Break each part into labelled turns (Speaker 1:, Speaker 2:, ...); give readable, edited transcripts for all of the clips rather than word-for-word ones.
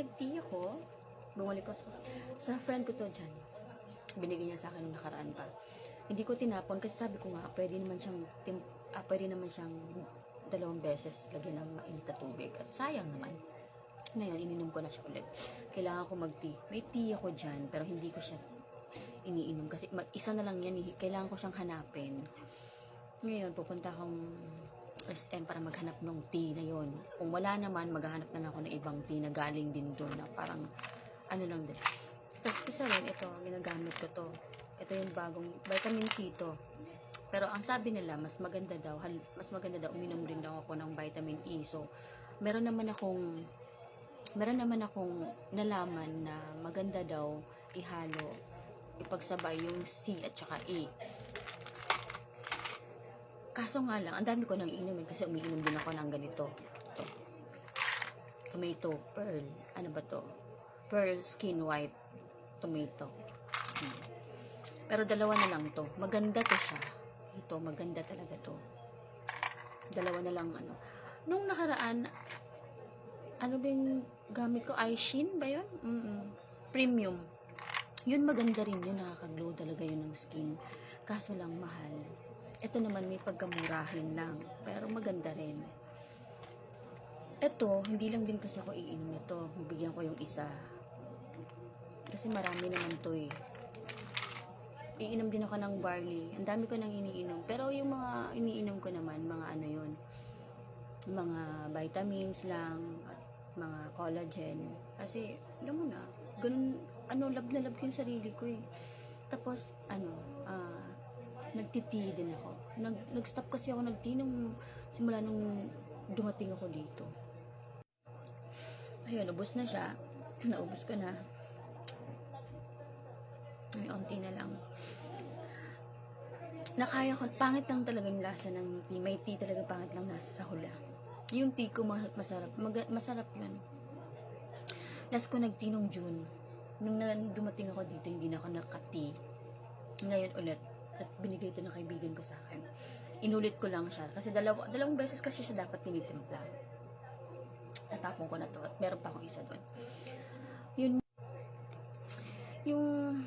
Speaker 1: nag-tea ako. Bumalik ko sa friend ko to dyan. Binigay niya sa akin nung nakaraan pa. Hindi ko tinapon kasi sabi ko nga, pwede naman siyang 2 beses lagyan ng mainit na tubig. At sayang naman. Ngayon, ininom ko na siya ulit. Kailangan ko mag-tea. May tea ako dyan, pero hindi ko siya iniinom. Kasi isa na lang yan, kailangan ko siyang hanapin. Ngayon, pupunta akong SM para maghanap ng tea na yon. Kung wala naman, maghahanap na ako ng ibang tea na galing din doon na parang ano lang din. Tapos isa rin, ito, ginagamit ko to. Ito yung bagong vitamin C to. Pero ang sabi nila, mas maganda daw uminom rin daw ako ng vitamin E. So, meron naman akong nalaman na maganda daw ihalo, ipagsabay yung C at saka E. Kaso nga lang, ang dami ko nang iinumin kasi umiinom din ako ng ganito. Ito. Tomato, pearl. Ano ba to? Pearl Skin White Tomato. Pero dalawa na lang to. Maganda to siya. Ito, maganda talaga to. Dalawa na lang ano. Nung nakaraan, ano ba yung gamit ko? Aishin ba yun? Premium. Yun maganda rin yun. Nakaka-glow talaga yun ng skin. Kaso lang mahal. Ito naman may pagkamurahin lang. Pero maganda rin. Ito, hindi lang din kasi ako iinom nito. Bibigyan ko yung isa. Kasi marami naman to eh. Iinom din ako ng barley. Ang dami ko nang iniinom. Pero yung mga iniinom ko naman, mga ano yun. Mga vitamins lang. At mga collagen. Kasi, alam mo na, ganun, love na love ko yung sarili ko eh. Tapos, nagti-tea din ako. Nag-stop kasi ako nag-tea simula nung dumating ako dito. Ayun, ubos na siya. Naubos ko na. May onti na lang. Nakaya ko, pangit lang talaga yung lasa ng tea. May tea talaga pangit lang nasa sa hula. Yung tea ko masarap. Masarap yun. Last ko nag-tea nung June. Nung dumating ako dito, hindi na ako naka-tea. Ngayon ulit. At binigay ito ng kaibigan ko sa akin. Inulit ko lang siya. Kasi dalawang beses kasi siya dapat tinitimpla. Natapon ko na to. At meron pa akong isa doon. Yung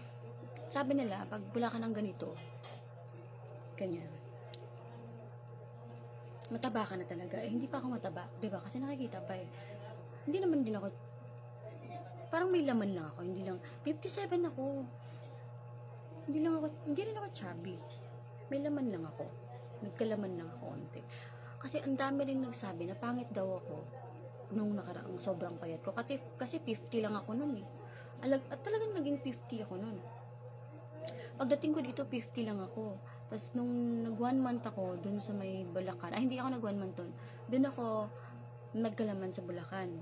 Speaker 1: sabi nila, pag bula ka ng ganito, ganyan, mataba ka na talaga. Eh, hindi pa ako mataba. Diba? Kasi nakikita pa eh. Hindi naman din ako, parang may laman lang ako. Hindi lang, 57 ako. Hindi rin ako chubby. May laman lang ako. Nagkalaman lang ako onte. Kasi ang dami rin nagsabi na pangit daw ako nung nakaraang sobrang payat ko. Kasi 50 lang ako nun eh. At talagang naging 50 ako nun. Pagdating ko dito, 50 lang ako. Tapos nung nag 1 month ako, dun sa may Bulacan. Hindi ako nag 1 month dun. Dun ako nagkalaman sa Bulacan.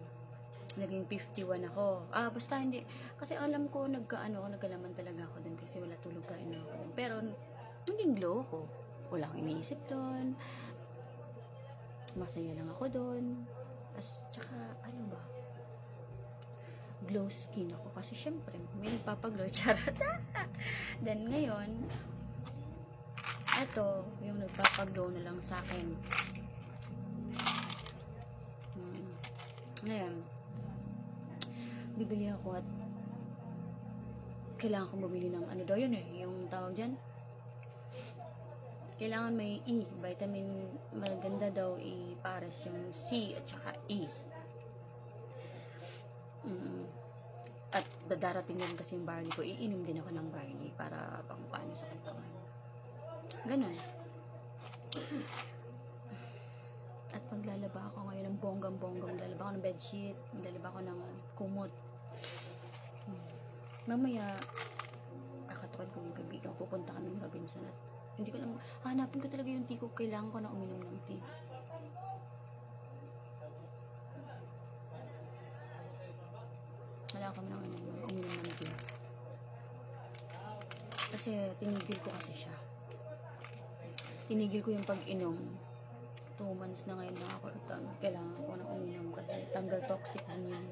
Speaker 1: Naging 51 ako. Basta hindi. Kasi alam ko, nagkalaman talaga ako dun kasi wala tulog kain ako dun. Pero, naging glow ako. Wala akong iniisip dun. Masaya lang ako dun. Tsaka, ano ba? Glow skin ako. Kasi, syempre, may nagpapaglow. Charot. Then, ngayon, eto, yung nagpapaglow na lang sa akin. Ngayon, bibili ako at kailangan ko bumili ng ano daw yun eh, yung tawag dyan, kailangan may E, vitamin, maganda daw pares yung C at saka E. At darating din kasi yung barley ko, iinom din ako ng barley para pang paano sa katawan. Ganun. At maglalaba ako ngayon ng bonggang-bonggang, maglalaba ako ng bedsheet, maglalaba ako ng kumot. Mamaya, kakatukan ko yung kaibigan, pupunta kami ng Robinson at hindi ko lang, hanapin ko talaga yung tea ko, kailangan ko na uminom ng tea. Wala kami nang uminom ng tea. Kasi tinigil ko kasi siya. Tinigil ko yung pag-inom. 2 months na ngayon na ako. Kailangan ko na uminom kasi tanggal toxic din yun.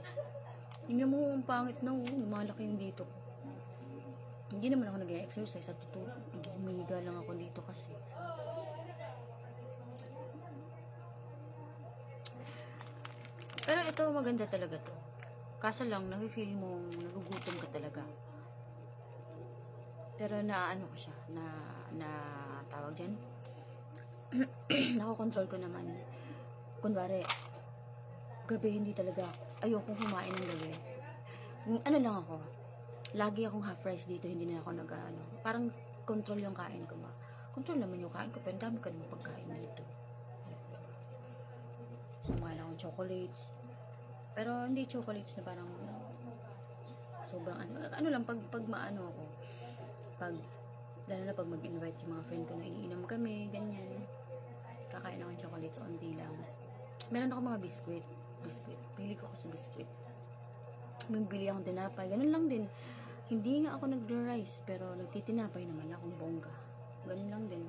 Speaker 1: Tingnan mo ang pangit na malaki yung dito. Hindi naman ako nag-exercise at humihiga lang ako dito kasi. Pero ito maganda talaga to. Kaso lang, nafe-feel mong nagugutom ka talaga. Pero naano ko siya, na tawag dyan, nakokontrol ko naman. Kunwari, gabi hindi talaga, ayokong kumain ng gabi. Ano lang ako, lagi akong half rice dito, hindi na ako parang control yung kain ko ba. Control naman yung kain ko, pero ang dami ka naman pagkain dito. Kumain akong chocolates. Pero hindi chocolates na parang sobrang ano lang, pag maano ako, lalo na pag mag-invite yung mga friend ko na iinom kami, ganyan. Kakain ako ng chocolates, onti lang. Meron ako mga biskwit. Pili ko sa biskwit. Bili akong tinapay, ganun lang din. Hindi nga ako nag-rice, pero nagtitinapay naman akong bongga. Ganun lang din.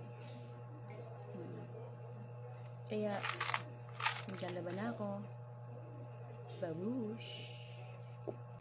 Speaker 1: Kaya, naglalaban na ako. Babush!